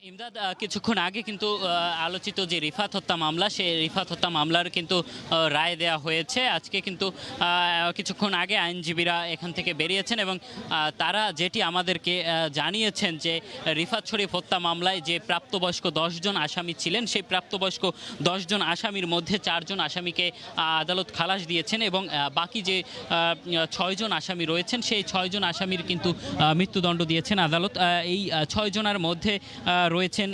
ইমদাদ, কিছুক্ষণ আগে কিন্তু আলোচিত যে রিফাত হত্যা মামলা, সেই রিফাত হত্যা মামলার কিন্তু রায় দেয়া হয়েছে আজকে। কিন্তু কিছুক্ষণ আগে আইনজীবীরা এখান থেকে বেরিয়েছেন এবং তারা যেটি আমাদেরকে জানিয়েছেন যে রিফাত শরীফ হত্যা মামলায় যে প্রাপ্তবয়স্ক 10 জন আসামি ছিলেন, সেই প্রাপ্তবয়স্ক 10 জন আসামির মধ্যে 4 জন আসামিকে আদালত খালাস দিয়েছেন এবং বাকি যে 6 জন আসামি রয়েছেন সেই 6 জন আসামির কিন্তু মৃত্যুদণ্ড দিয়েছেন আদালত। এই 6 জনের মধ্যে রয়েছেন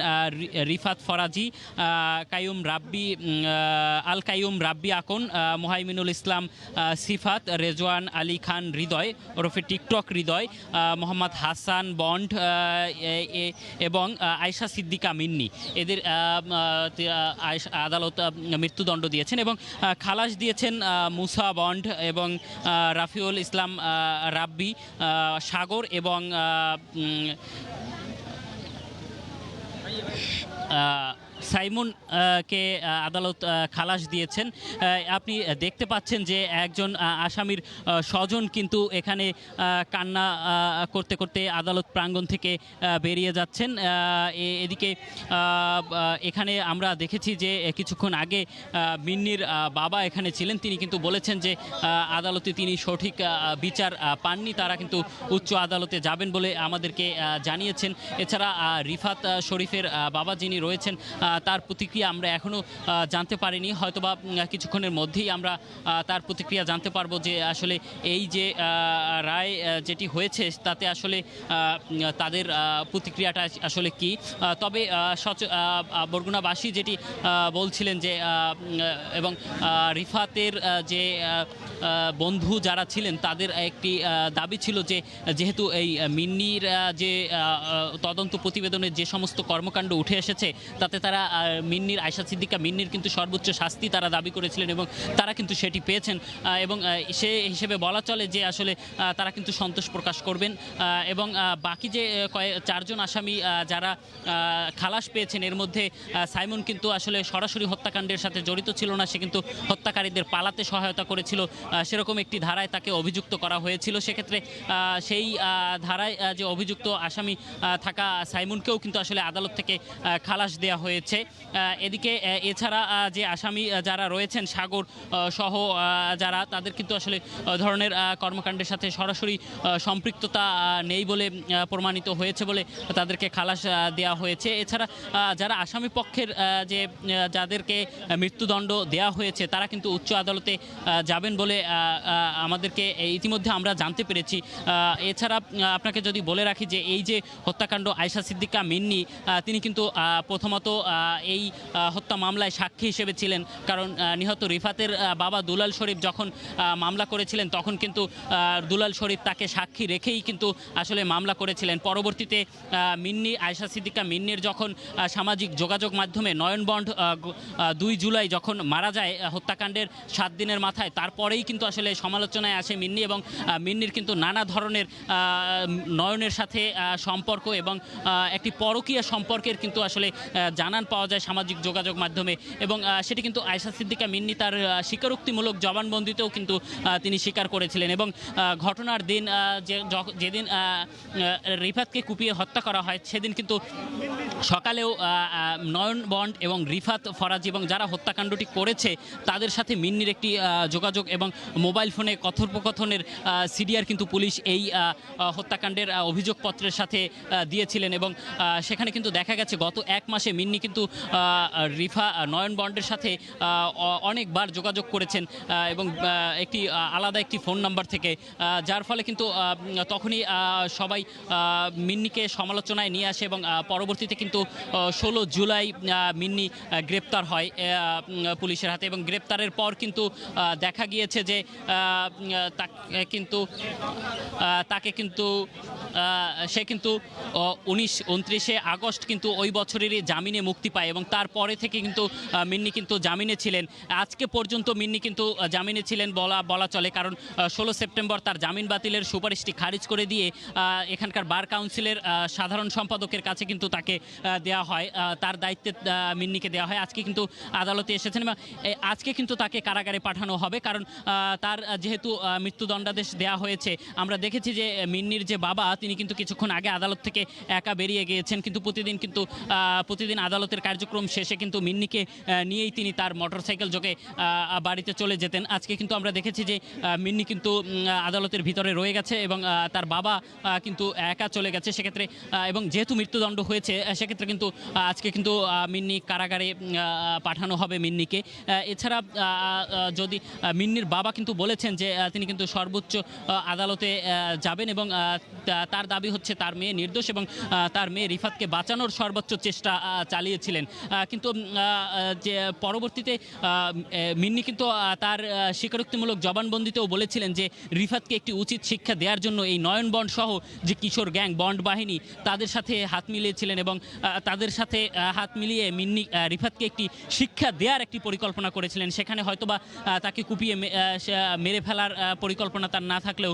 রিফাত ফরাজি, কাইয়ুম রাব্বি, আল কাইয়ুম রাব্বি আকন, মোহাইমিনুল ইসলাম সিফাত, রেজওয়ান আলী খান হৃদয় ওরফে টিকটক হৃদয়, মোহাম্মদ হাসান বন্ড এবং আয়শা সিদ্দিকা মিন্নি। এদের আদালত মৃত্যুদণ্ড দিয়েছেন এবং খালাস দিয়েছেন মুসা বন্ড এবং রাফিউল ইসলাম রাব্বি, সাগর এবং সাইমন কে আদালত খালাস দিয়েছেন। আপনি দেখতে পাচ্ছেন যে একজন আসামির স্বজন কিন্তু এখানে কান্না করতে করতে আদালত প্রাঙ্গণ থেকে বেরিয়ে যাচ্ছেন। এদিকে এখানে আমরা দেখেছি যে কিছুক্ষণ আগে মিন্নির বাবা এখানে ছিলেন, তিনি কিন্তু বলেছেন যে আদালতে তিনি সঠিক বিচার পাননি, তারা কিন্তু উচ্চ আদালতে যাবেন বলে আমাদেরকে জানিয়েছেন। এছাড়া রিফাত শরীফের বাবা যিনি রয়েছেন তার প্রতিক্রিয়া আমরা এখনও জানতে পারিনি, হয়তোবা কিছুক্ষণের মধ্যেই আমরা তার প্রতিক্রিয়া জানতে পারবো যে আসলে এই যে রায় যেটি হয়েছে তাতে আসলে তাদের প্রতিক্রিয়াটা আসলে কি। তবে বরগুনাবাসী যেটি বলছিলেন যে এবং রিফাতের যে বন্ধু যারা ছিলেন তাদের একটি দাবি ছিল যে যেহেতু এই মিন্নির যে তদন্ত প্রতিবেদনের যে সমস্ত কর্মকাণ্ড উঠে এসেছে তাতে তারা মিন্নির, আয়শা সিদ্দিকা মিন্নির কিন্তু সর্বোচ্চ শাস্তি তারা দাবি করেছিলেন এবং তারা কিন্তু সেটি পেয়েছেন এবং সে হিসেবে বলা চলে যে আসলে তারা কিন্তু সন্তোষ প্রকাশ করবেন। এবং বাকি যে 4 জন আসামি যারা খালাস পেয়েছেন এর মধ্যে সাইমন কিন্তু আসলে সরাসরি হত্যাকাণ্ডের সাথে জড়িত ছিল না, সে কিন্তু হত্যাকারীদের পালাতে সহায়তা করেছিল, সেরকম একটি ধারায় তাকে অভিযুক্ত করা হয়েছিল। সেক্ষেত্রে সেই ধারায় যে অভিযুক্ত আসামি থাকা সাইমনকেও কিন্তু আসলে আদালত থেকে খালাস দেওয়া হয়েছে। এদিকে এছাড়া যে আসামি যারা রয়েছেন সাগর সহ যারা, তাদের কিন্তু আসলে ধরনের কর্মকাণ্ডের সাথে সরাসরি সম্পৃক্ততা নেই বলে প্রমাণিত হয়েছে বলে তাদেরকে খালাস দেওয়া হয়েছে। এছাড়া যারা আসামি পক্ষের যে যাদেরকে মৃত্যুদণ্ড দেওয়া হয়েছে তারা কিন্তু উচ্চ আদালতে যাবেন বলে আমাদেরকে ইতিমধ্যে আমরা জানতে পেরেছি। এছাড়া আপনাকে যদি বলে রাখি যে এই যে হত্যাকাণ্ড, আয়শা সিদ্দিকা মিন্নি তিনি কিন্তু প্রথমত এই হত্যা মামলায় সাক্ষী হিসেবে ছিলেন, কারণ নিহত রিফাতের বাবা দুলাল শরীফ যখন মামলা করেছিলেন তখন কিন্তু দুলাল শরীফ তাকে সাক্ষী রেখেই কিন্তু আসলে মামলা করেছিলেন। পরবর্তীতে মিন্নি, আয়শা সিদ্দিকা মিন্নির যখন সামাজিক যোগাযোগ মাধ্যমে নয়নবন্ড 2 জুলাই যখন মারা যায় হত্যাকাণ্ডের 7 দিনের মাথায়, তারপরেই কিন্তু আসলে সমালোচনায় আসে মিন্নি এবং মিন্নির কিন্তু নানা ধরনের নয়নের সাথে সম্পর্ক এবং একটি পরকীয়া সম্পর্কের কিন্তু আসলে জানান পাওয়া যায় সামাজিক যোগাযোগ মাধ্যমে এবং সেটি কিন্তু আয়শা সিদ্দিকা মিন্নি তার স্বীকারোক্তিমূলক জবানবন্দিতেও কিন্তু তিনি স্বীকার করেছিলেন। এবং ঘটনার দিন যেদিন রিফাতকে কুপিয়ে হত্যা করা হয় সেদিন কিন্তু সকালেও নয়ন বন্ড এবং রিফাত ফরাজি এবং যারা হত্যাকাণ্ডটি করেছে তাদের সাথে মিন্নির একটি যোগাযোগ এবং মোবাইল ফোনে কথোপকথনের সিডিআর কিন্তু পুলিশ এই হত্যাকাণ্ডের অভিযোগপত্রের সাথে দিয়েছিলেন এবং সেখানে কিন্তু দেখা গেছে গত 1 মাসে মিন্নি কিন্তু নয়ন বন্ডের সাথে অনেকবার যোগাযোগ করেছেন এবং আলাদা একটি ফোন নাম্বার থেকে, যার ফলে কিন্তু তখনই সবাই মিন্নিকে সমালোচনায় নিয়ে আসে এবং পরবর্তীতে কিন্তু 16 জুলাই মিন্নি গ্রেপ্তার হয় পুলিশের হাতে এবং গ্রেপ্তারের পর কিন্তু দেখা গিয়েছে যে সে কিন্তু 29 আগস্ট কিন্তু ওই বছরেরই জামিনে মুক্তি মুক্তি পায় এবং তারপরে থেকে কিন্তু মিন্নি কিন্তু জামিনে ছিলেন। আজকে পর্যন্ত মিন্নি কিন্তু জামিনে ছিলেন বলা চলে, কারণ 16 সেপ্টেম্বর তার জামিন বাতিলের সুপারিশটি খারিজ করে দিয়ে এখানকার বার কাউন্সিলের সাধারণ সম্পাদকের কাছে কিন্তু তাকে দেওয়া হয়, তার দায়িত্বে মিন্নিকে দেওয়া হয়। আজকে কিন্তু আদালতে এসেছেন এবং আজকে কিন্তু তাকে কারাগারে পাঠানো হবে, কারণ তার যেহেতু মৃত্যুদণ্ডাদেশ দেওয়া হয়েছে। আমরা দেখেছি যে মিন্নির যে বাবা তিনি কিন্তু কিছুক্ষণ আগে আদালত থেকে একা বেরিয়ে গিয়েছেন, কিন্তু প্রতিদিন আদালতের কার্যক্রম শেষে কিন্তু মিন্নিকে নিয়েই তিনি তার মোটরসাইকেল যোগে বাড়িতে চলে যেতেন। আজকে কিন্তু আমরা দেখেছি যে মিন্নি কিন্তু আদালতের ভিতরে রয়ে গেছে এবং তার বাবা কিন্তু একা চলে গেছে সেক্ষেত্রে, এবং যেহেতু মৃত্যুদণ্ড হয়েছে সেক্ষেত্রে কিন্তু আজকে কিন্তু মিন্নি কারাগারে পাঠানো হবে মিন্নিকে। এছাড়া যদি মিন্নির বাবা কিন্তু বলেছেন যে তিনি কিন্তু সর্বোচ্চ আদালতে যাবেন এবং তার দাবি হচ্ছে তার মেয়ে নির্দোষ এবং তার মেয়ে রিফাতকে বাঁচানোর সর্বোচ্চ চেষ্টা চালিয়েছিলেন। কিন্তু যে পরবর্তীতে মিন্নি কিন্তু তার স্বীকারোক্তিমূলক জবানবন্দিতেও বলেছিলেন যে রিফাতকে একটি উচিত শিক্ষা দেওয়ার জন্য এই নয়ন বন্ড সহ যে কিশোর গ্যাং বন্ড বাহিনী তাদের সাথে হাত মিলিয়েছিলেন এবং তাদের সাথে হাত মিলিয়ে মিন্নি রিফাতকে একটি শিক্ষা দেওয়ার একটি পরিকল্পনা করেছিলেন। সেখানে হয়তোবা তাকে কুপিয়ে মেরে ফেলার পরিকল্পনা তার না থাকলেও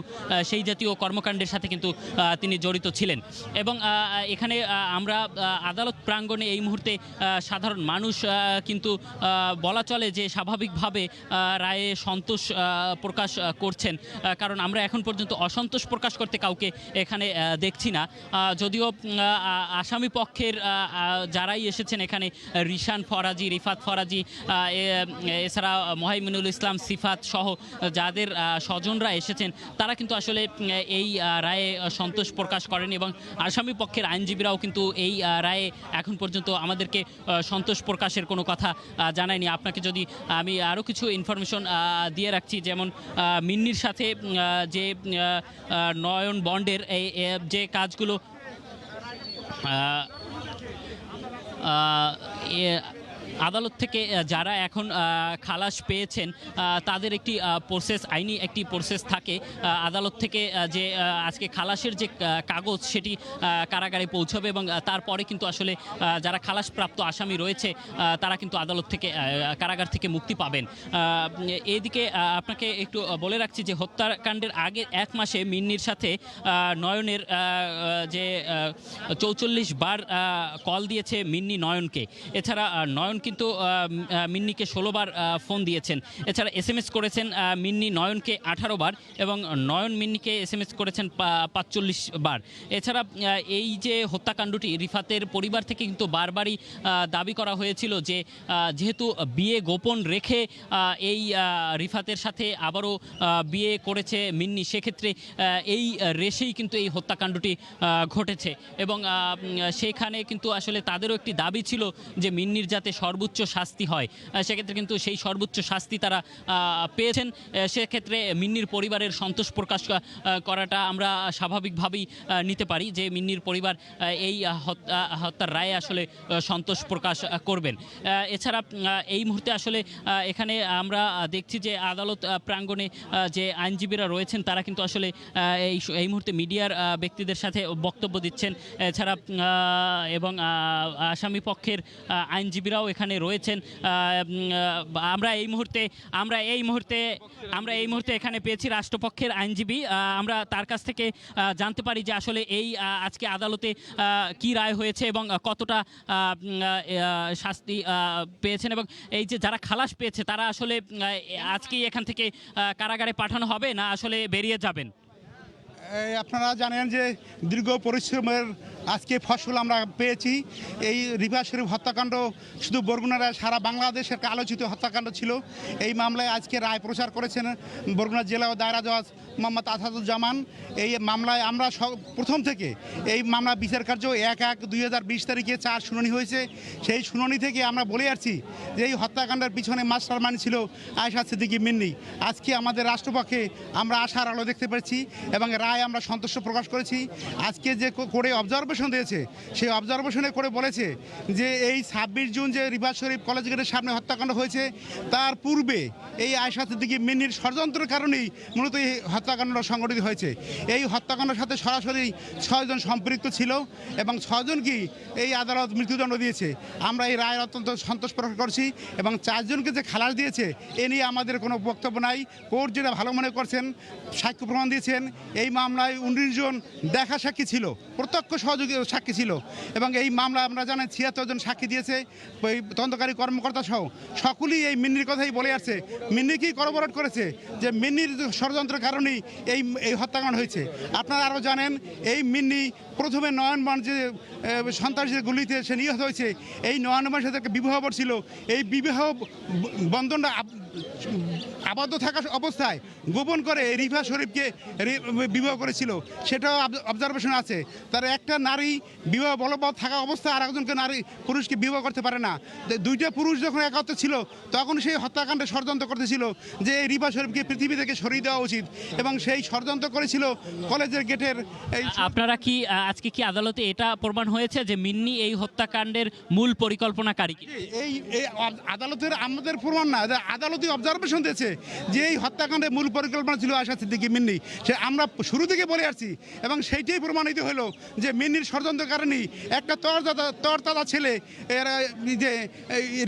সেই জাতীয় কর্মকাণ্ডের সাথে কিন্তু তিনি জড়িত ছিলেন। এবং এখানে আমরা আদালত প্রাঙ্গণে এই মুহূর্তে সাধারণ মানুষ কিন্তু বলা চলে যে স্বাভাবিকভাবে রায়ে সন্তোষ প্রকাশ করছেন, কারণ আমরা এখন পর্যন্ত অসন্তোষ প্রকাশ করতে কাউকে এখানে দেখছি না। যদিও আসামি পক্ষের যারাই এসেছেন এখানে রিশান ফরাজি, রিফাত ফরাজি, এছাড়া মোহাইমিনুল ইসলাম সিফাত সহ যাদের স্বজনরা এসেছেন তারা কিন্তু আসলে এই রায়ে সন্তোষ প্রকাশ করেন এবং আসামি পক্ষের আইনজীবীরাও কিন্তু এই রায়ে এখন পর্যন্ত আমাদেরকে সন্তোষ প্রকাশের কোনো কথা জানায়নি। আপনাকে যদি আমি আরও কিছু ইনফরমেশন দিয়ে রাখছি, যেমন মিন্নির সাথে যে নয়ন বন্ডের যে কাজগুলো আদালত থেকে যারা এখন খালাস পেয়েছেন তাদের একটি প্রসেস, আইনি একটি প্রসেস থাকে। আদালত থেকে যে আজকে খালাসের যে কাগজ সেটি কারাগারে পৌঁছবে এবং তারপরে কিন্তু আসলে যারা খালাসপ্রাপ্ত আসামি রয়েছে তারা কিন্তু আদালত থেকে কারাগার থেকে মুক্তি পাবেন। এদিকে আপনাকে একটু বলে রাখছি যে হত্যাকাণ্ডের আগের 1 মাসে মিন্নির সাথে নয়নের যে 44 বার কল দিয়েছে মিন্নি নয়নকে। এছাড়া নয়ন কিন্তু মিন্নিকে 16 বার ফোন দিয়েছেন। এছাড়া SMS করেছেন মিন্নি নয়নকে 18 বার এবং নয়ন মিন্নিকে SMS করেছেন 45 বার। এছাড়া এই যে হত্যাকাণ্ডটি রিফাতের পরিবার থেকে কিন্তু বারবারই দাবি করা হয়েছিল যে যেহেতু বিয়ে গোপন রেখে এই রিফাতের সাথে আবারও বিয়ে করেছে মিন্নি, সেক্ষেত্রে এই রেশেই কিন্তু এই হত্যাকাণ্ডটি ঘটেছে এবং সেখানে কিন্তু আসলে তাদেরও একটি দাবি ছিল যে মিন্নির যাতে সর্বোচ্চ শাস্তি হয়। সেক্ষেত্রে কিন্তু সেই সর্বোচ্চ শাস্তি তারা পেয়েছেন। সেক্ষেত্রে মিন্নির পরিবারের সন্তোষ প্রকাশ করাটা আমরা স্বাভাবিকভাবেই নিতে পারি যে মিন্নির পরিবার এই হত্যার রায়ে আসলে সন্তোষ প্রকাশ করবেন। এছাড়া এই মুহূর্তে আসলে এখানে আমরা দেখছি যে আদালত প্রাঙ্গণে যে আইনজীবীরা রয়েছেন তারা কিন্তু আসলে এই মুহূর্তে মিডিয়ার ব্যক্তিদের সাথে বক্তব্য দিচ্ছেন। এছাড়া এবং আসামি পক্ষের আইনজীবীরাও এখানে রয়েছেন। আমরা এই মুহূর্তে এখানে পেয়েছি রাষ্ট্রপক্ষের আইনজীবী। আমরা তার কাছ থেকে জানতে পারি যে আসলে এই আজকে আদালতে কি রায় হয়েছে এবং কতটা শাস্তি পেয়েছেন এবং এই যে যারা খালাস পেয়েছে তারা আসলে আজকেই এখান থেকে কারাগারে পাঠানো হবে না আসলে বেরিয়ে যাবেন। আপনারা জানেন যে দীর্ঘ পরিশ্রমের আজকে ফসল আমরা পেয়েছি। এই রিফাত শরীফ হত্যাকাণ্ড শুধু বরগুনার সারা বাংলাদেশের আলোচিত হত্যাকাণ্ড ছিল। এই মামলায় আজকে রায় প্রচার করেছেন বরগুনা জেলা ও দায়রা জজ মোহাম্মদ আসাদুজ্জামান। এই মামলায় আমরা প্রথম থেকে এই মামলা বিচার কার্য 1/1/2020 তারিখে 4 শুনানি হয়েছে। সেই শুনানি থেকে আমরা বলে আসছি যে এই হত্যাকাণ্ডের পিছনে মাস্টার মাইন্ড ছিল আয়েশা সিদ্দিকী মিন্নি। আজকে আমাদের রাষ্ট্রপক্ষে আমরা আশার আলো দেখতে পেরেছি এবং রায় আমরা সন্তুষ্ট প্রকাশ করেছি। আজকে যে কোর্টে অবজারভেশন অবজারভেশন দিয়েছে। সেই অবজারভেশনে করে বলেছে যে এই 26 জুন যে রিফাত শরীফ কলেজ গেটের সামনে হত্যাকাণ্ড হয়েছে তার পূর্বে এই আয়েশা সিদ্দিকী মিন্নির ষড়যন্ত্রের কারণেই মূলত এই হত্যাকাণ্ড সংঘটিত হয়েছে। এই হত্যাকাণ্ডের সাথে সরাসরি 6 জন সম্পৃক্ত ছিল এবং 6 জনকেই এই আদালত মৃত্যুদণ্ড দিয়েছে। আমরা এই রায়ের অত্যন্ত সন্তোষ প্রকাশ করছি এবং 4 জনকে যে খালাস দিয়েছে এ নিয়ে আমাদের কোনো বক্তব্য নাই। কোর্ট যেটা ভালো মনে করছেন, সাক্ষ্য প্রমাণ দিয়েছেন। এই মামলায় 19 জন দেখা সাক্ষী ছিল, প্রত্যক্ষ সহযোগী সাক্ষী ছিল এবং এই মামলা আমরা জানেন 76 জন সাক্ষী দিয়েছে। ওই তদন্তকারী কর্মকর্তা সহ সকলেই এই মিন্নির কথাই বলে আসছে। মিন্নিকেই করবরট করেছে যে মিন্নির ষড়যন্ত্রের কারণেই এই হত্যাকাণ্ড হয়েছে। আপনারা আরও জানেন এই মিন্নি প্রথমে নয়নবান যে সন্ত্রাসীর গুলিতে সে নিহত হয়েছে, এই নয়নবানের সাথে একটা বিবাহ ছিল। এই বিবাহ বন্ধনটা আবদ্ধ থাকা অবস্থায় গোপন করে রিফা শরীফকে বিবাহ করেছিল, সেটাও অবজারভেশন আছে। তার একটা নারী বিবাহ বলবৎ থাকা অবস্থায় আর একজনকে পুরুষকে বিবাহ করতে পারে না। দুইটা পুরুষ যখন একত্র ছিল তখন সেই হত্যাকাণ্ডে ষড়যন্ত্র করতেছিল যে এই রিফা শরীফকে পৃথিবী থেকে সরিয়ে দেওয়া উচিত এবং সেই ষড়যন্ত্র করেছিল কলেজের গেটের। আপনারা কি আজকে কি আদালতে এটা প্রমাণ হয়েছে যে মিন্নি এই হত্যাকাণ্ডের মূল পরিকল্পনাকারী? এই আদালতের আমাদের প্রমাণ না, আদালতই অবজারভেশন দিয়েছে যে এই হত্যাকাণ্ডের মূল পরিকল্পনা ছিল আয়েশা সিদ্দিকী মিন্নি। সে আমরা শুরু থেকে বলে আসছি এবং সেইটাই প্রমাণিত হলো যে মিন্নির ষড়যন্ত্রের কারণেই একটা তরতাজা ছেলে যে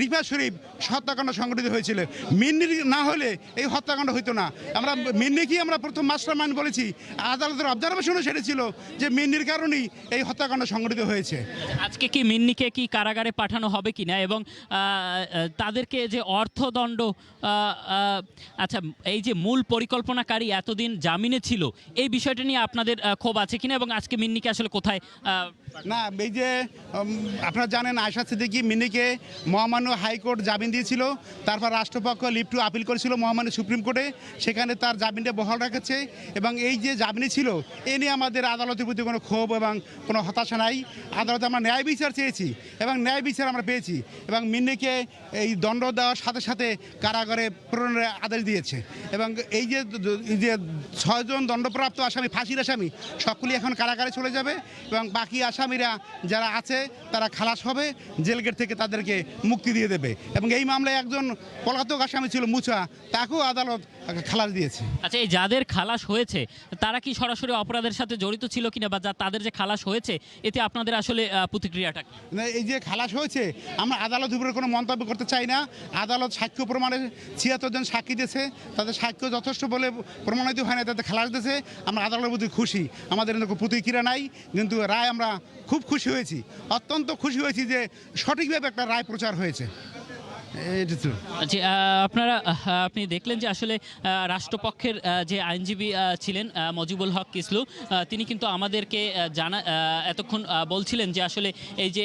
রিফা শরীফ হত্যাকাণ্ড সংঘটিত হয়েছিল। মিন্নির না হলে এই হত্যাকাণ্ড হইতো না। আমরা মিন্নিকেই আমরা প্রথম মাস্টার মাইন্ড বলেছি। আদালতের অবজারভেশনও সেটা ছিল যে মিন্নির কারণেই এই হত্যাকাণ্ড সংঘটিত হয়েছে। আজকে কি মিন্নিকে কি কারাগারে পাঠানো হবে কিনা এবং তাদেরকে যে অর্থদণ্ড, আচ্ছা এই যে মূল পরিকল্পনাকারী এতদিন জামিনে ছিল, এই বিষয়টা নিয়ে আপনাদের ক্ষোভ আছে কিনা এবং আজকে মিন্নিকে আসলে কোথায়? না, এই যে আপনারা জানেন আয়েশা সিদ্দিকী মিন্নিকে মহামান্য হাইকোর্ট জামিন দিয়েছিল, তারপর রাষ্ট্রপক্ষ লিভ টু আপিল করেছিল মহামান্য সুপ্রিম কোর্টে, সেখানে তার জামিনটা বহাল রেখেছে এবং এই যে জামিনে ছিল এ নিয়ে আমাদের আদালতের প্রতি কোনো ক্ষোভ এবং কোনো হতাশা নাই। আদালতে আমরা ন্যায় বিচার চেয়েছি এবং ন্যায় বিচার আমরা পেয়েছি এবং মিন্নিকে এই দণ্ড দেওয়ার সাথে সাথে কারাগারে প্রেরণের আদেশ দিয়েছে এবং এই যে 6 জন দণ্ডপ্রাপ্ত আসামি, ফাঁসির আসামি, সকলেই এখন কারাগারে চলে যাবে এবং বাকি আসামিরা যারা আছে তারা খালাস হবে, জেল গেট থেকে তাদেরকে মুক্তি দিয়ে দেবে এবং এই মামলায় একজন পলাতক আসামি ছিল মুছা, তাকেও আদালত খালাস দিয়েছে। আচ্ছা, এই যাদের খালাস হয়েছে তারা কি সরাসরি অপরাধের সাথে জড়িত ছিল কিনা বা তাদের যে খালাস হয়েছে এতে আপনাদের আসলে প্রতিক্রিয়াটা? এই যে খালাস হয়েছে আমরা আদালতের উপরে কোনো মন্তব্য করতে চাই না। আদালত সাক্ষ্য প্রমাণে 76 জন সাক্ষী দিয়েছে, তাদের সাক্ষ্য যথেষ্ট বলে প্রমাণিত হয় না, তাদের খালাস দিয়েছে। আমরা আদালতের প্রতি খুশি, আমাদের কোনো প্রতিক্রিয়া নাই, কিন্তু রায় আমরা খুব খুশি হয়েছি, অত্যন্ত খুশি হয়েছি যে সঠিকভাবে একটা রায় প্রচার হয়েছে। জি, আপনি দেখলেন যে আসলে রাষ্ট্রপক্ষের যে আইনজীবী ছিলেন মজিবুল হক কিসলু, তিনি কিন্তু আমাদেরকে এতক্ষণ বলছিলেন যে আসলে এই যে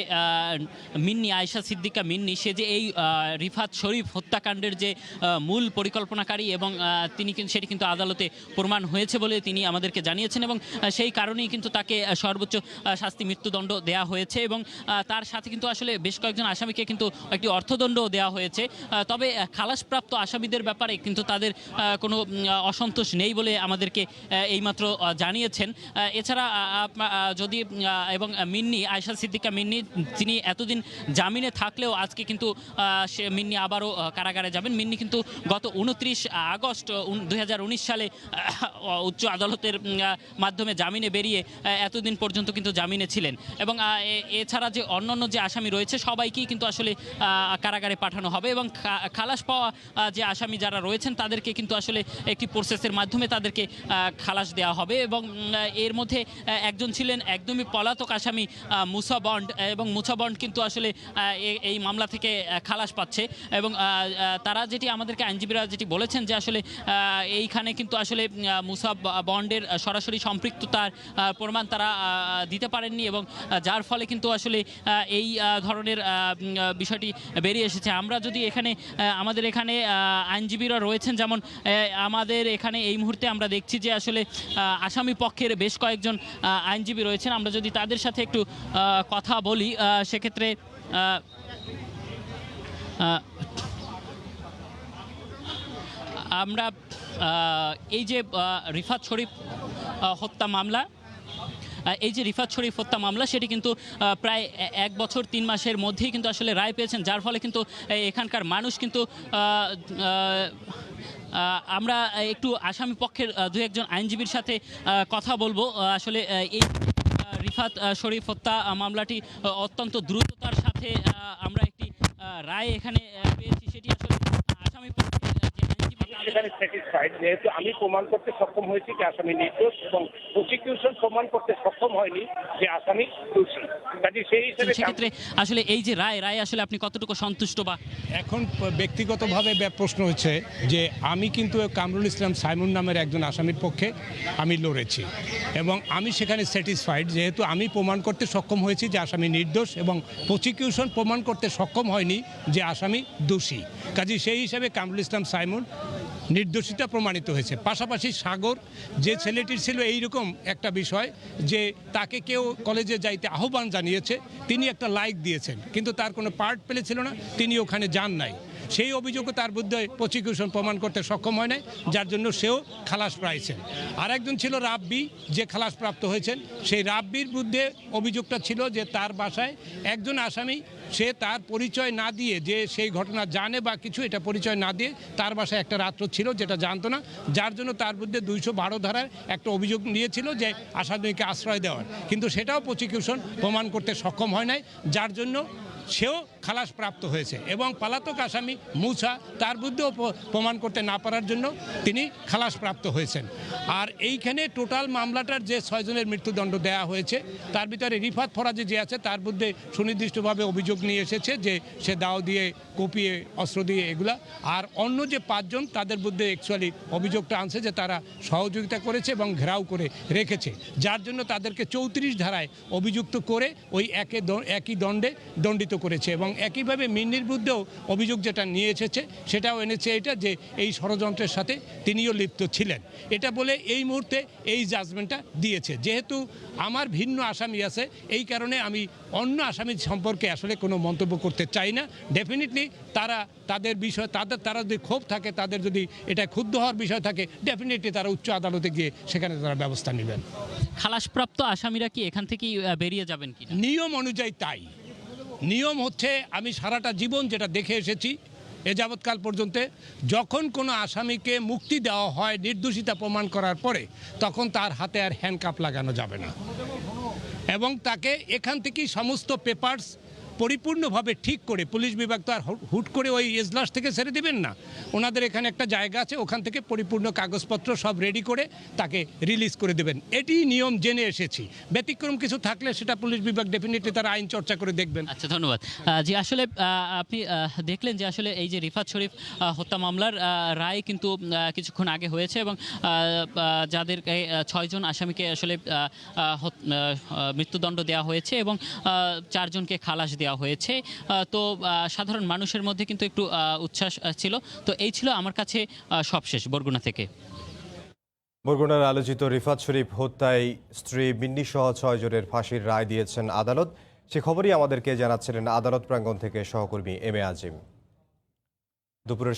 মিন্নি, আয়েশা সিদ্দিকা মিন্নি, সে যে এই রিফাত শরীফ হত্যাকাণ্ডের যে মূল পরিকল্পনাকারী এবং সেটি কিন্তু আদালতে প্রমাণ হয়েছে বলে তিনি আমাদেরকে জানিয়েছেন এবং সেই কারণেই কিন্তু তাকে সর্বোচ্চ শাস্তি মৃত্যুদণ্ড দেওয়া হয়েছে এবং তার সাথে কিন্তু আসলে বেশ কয়েকজন আসামিকে কিন্তু একটি অর্থদণ্ড দেওয়া হয়েছে। তবে খালাসপ্রাপ্ত আসামিদের ব্যাপারে কিন্তু তাদের কোনো অসন্তোষ নেই বলে আমাদেরকে এইমাত্র জানিয়েছেন। এছাড়া যদি এবং মিন্নি, আয়েশা সিদ্দিকা মিন্নি, তিনি এতদিন জামিনে থাকলেও আজকে কিন্তু মিন্নি আবারও কারাগারে যাবেন। মিন্নি কিন্তু গত 29 আগস্ট 2019 সালে উচ্চ আদালতের মাধ্যমে জামিনে বেরিয়ে এতদিন পর্যন্ত কিন্তু জামিনে ছিলেন এবং এছাড়া যে অন্যান্য যে আসামি রয়েছে সবাইকেই কিন্তু আসলে কারাগারে পাঠানো হবে এবং খালাস পাওয়া যে আসামি যারা রয়েছেন তাদেরকে কিন্তু আসলে একটি প্রসেসের মাধ্যমে তাদেরকে খালাস দেওয়া হবে এবং এর মধ্যে একজন ছিলেন একদমই পলাতক আসামি মুসা বন্ড এবং মুসা বন্ড কিন্তু আসলে এই মামলা থেকে খালাস পাচ্ছে এবং তারা যেটি আমাদেরকে আইনজীবীরা যেটি বলেছেন যে আসলে এইখানে কিন্তু আসলে মুসা বন্ডের সরাসরি সম্পৃক্ততার প্রমাণ তারা দিতে পারেননি এবং যার ফলে কিন্তু আসলে এই ধরনের বিষয়টি বেরিয়ে এসেছে। আমরা যদি এখানে আমাদের এখানে আইনজীবীরা রয়েছেন, যেমন আমাদের এখানে এই মুহূর্তে আমরা দেখছি যে আসলে আসামি পক্ষের বেশ কয়েকজন আইনজীবী রয়েছেন, আমরা যদি তাদের সাথে একটু কথা বলি সেক্ষেত্রে আমরা এই যে রিফাত শরীফ হত্যা মামলা, এই যে রিফাত শরীফ হত্যা মামলা সেটি কিন্তু প্রায় 1 বছর 3 মাসের মধ্যেই কিন্তু আসলে রায় পেয়েছেন, যার ফলে কিন্তু এখানকার মানুষ কিন্তু আমরা একটু আসামি পক্ষের দু একজন আইনজীবীর সাথে কথা বলবো। আসলে এই রিফাত শরীফ হত্যা মামলাটি অত্যন্ত দ্রুততার সাথে আমরা একটি রায় এখানে পেয়েছি, সেটি আসলে আসামি পক্ষের যে আইনজীবী সেখানে স্যাটিসফাইড, যেহেতু আমি প্রমাণ করতে সক্ষম হয়েছি যে আসামি নির্দোষ এবং প্রসিকিউশন প্রমাণ করতে সক্ষম হয়নি যে আসামি দোষী। কাজে সেই হিসেবে সেক্ষেত্রে আসলে এই যে রায় আসলে আপনি কতটুকু সন্তুষ্ট বা এখন ব্যক্তিগতভাবে প্রশ্ন হচ্ছে যে আমি কিন্তু কামরুল ইসলাম সাইমুন নামের একজন আসামির পক্ষে আমি লড়েছি এবং আমি সেখানে স্যাটিসফাইড, যেহেতু আমি প্রমাণ করতে সক্ষম হয়েছি যে আসামি নির্দোষ এবং প্রসিকিউশন প্রমাণ করতে সক্ষম হয়নি যে আসামি দোষী। কাজে সেই হিসাবে কামরুল ইসলাম সাইমুন নির্দোষিতা প্রমাণিত হয়েছে। পাশাপাশি সাগর, যে ছেলেটির ছিল এইরকম একটা বিষয় যে তাকে কেউ কলেজে যাইতে আহ্বান জানিয়েছে, তিনি একটা লাইক দিয়েছেন কিন্তু তার কোনো পার্ট পেলেছিল না, তিনি ওখানে যান নাই। সেই অভিযোগও তার বিরুদ্ধে প্রসিকিউশন প্রমাণ করতে সক্ষম হয় নাই, যার জন্য সেও খালাস পাইছেন। আরেকজন ছিল রাব্বি, যে খালাসপ্রাপ্ত হয়েছেন। সেই রাব্বির বিরুদ্ধে অভিযোগটা ছিল যে তার বাসায় একজন আসামি, সে তার পরিচয় না দিয়ে যে সেই ঘটনা জানে বা কিছু, এটা পরিচয় না দিয়ে তার বাসায় একটা রাত্র ছিল যেটা জানতো না, যার জন্য তার বিরুদ্ধে 212 ধারায় একটা অভিযোগ নিয়েছিল যে আসামিকে আশ্রয় দেওয়ার, কিন্তু সেটাও প্রসিকিউশন প্রমাণ করতে সক্ষম হয় নাই, যার জন্য সেও খালাস প্রাপ্ত হয়েছে। এবং পলাতক আসামি মুসা, তার বিরুদ্ধেও প্রমাণ করতে না পারার জন্য তিনি খালাস প্রাপ্ত হয়েছেন। আর এইখানে টোটাল মামলাটার যে 6 জনের মৃত্যুদণ্ড দেওয়া হয়েছে, তার ভিতরে রিফাত ফরাজি যে আছে তার বিরুদ্ধে সুনির্দিষ্টভাবে অভিযোগ নিয়ে এসেছে যে সে দাও দিয়ে, কুপিয়ে, অস্ত্র দিয়ে এগুলা। আর অন্য যে 5 জন তাদের বিরুদ্ধে অ্যাকচুয়ালি অভিযোগটা আনছে যে তারা সহযোগিতা করেছে এবং ঘেরাও করে রেখেছে, যার জন্য তাদেরকে 34 ধারায় অভিযুক্ত করে ওই একই দণ্ডে দণ্ডিত করেছে। এবং একইভাবে মিন্নির বিরুদ্ধেও অভিযোগ যেটা নিয়ে এসেছে সেটাও এনেছে এটা যে এই ষড়যন্ত্রের সাথে তিনিও লিপ্ত ছিলেন, এটা বলে এই মুহূর্তে এই জাজমেন্টটা দিয়েছে। যেহেতু আমার ভিন্ন আসামি আছে, এই কারণে আমি অন্য আসামি সম্পর্কে আসলে কোনো মন্তব্য করতে চাই না। ডেফিনেটলি তাদের বিষয়, তারা যদি ক্ষোভ থাকে, তাদের যদি এটা ক্ষুব্ধ হওয়ার বিষয় থাকে, ডেফিনেটলি তারা উচ্চ আদালতে গিয়ে সেখানে তারা ব্যবস্থা নেবেন। খালাসপ্রাপ্ত আসামিরা কি এখান থেকেই বেরিয়ে যাবেন কি? নিয়ম অনুযায়ী তাই। নিয়ম হচ্ছে, আমি সারাটা জীবন যেটা দেখে এসেছি এ যাবৎকাল পর্যন্ত, যখন কোনো আসামিকে মুক্তি দেওয়া হয় নির্দোষিতা প্রমাণ করার পরে, তখন তার হাতে আর হ্যান্ডকাপ লাগানো যাবে না এবং তাকে এখান থেকেই সমস্ত পেপারস পরিপূর্ণভাবে ঠিক করে, পুলিশ বিভাগ তো আর হুট করে ওই এজলাস থেকে ছেড়ে দেবেন না, ওনাদের এখানে একটা জায়গা আছে, ওখান থেকে পরিপূর্ণ কাগজপত্র সব রেডি করে তাকে রিলিজ করে দেবেন। এটি নিয়ম জেনে এসেছি। ব্যতিক্রম কিছু থাকলে সেটা পুলিশ বিভাগ ডেফিনেটলি তারা আইন চর্চা করে দেখবেন। আচ্ছা, ধন্যবাদ। জি, আসলে আপনি দেখলেন যে আসলে এই যে রিফাত শরীফ হত্যা মামলার রায় কিন্তু কিছুক্ষণ আগে হয়েছে এবং যাদের 6 জন আসামিকে আসলে মৃত্যুদণ্ড দেওয়া হয়েছে এবং 4 জনকে খালাস দেওয়া হয়েছে। তো সাধারণ মানুষের মধ্যে কিন্তু একটু উচ্ছ্বাস ছিল। তো এই ছিল আমার কাছে সবশেষ বরগুনা থেকে। বরগুনার আলোচিত রিফাত শরীফ হত্যায় স্ত্রী মিন্নি সহ 6 জনের ফাঁসির রায় দিয়েছেন আদালত। সে খবরই আমাদেরকে জানাচ্ছিলেন আদালত প্রাঙ্গণ থেকে সহকর্মী এম এ আজিম। দুপুরের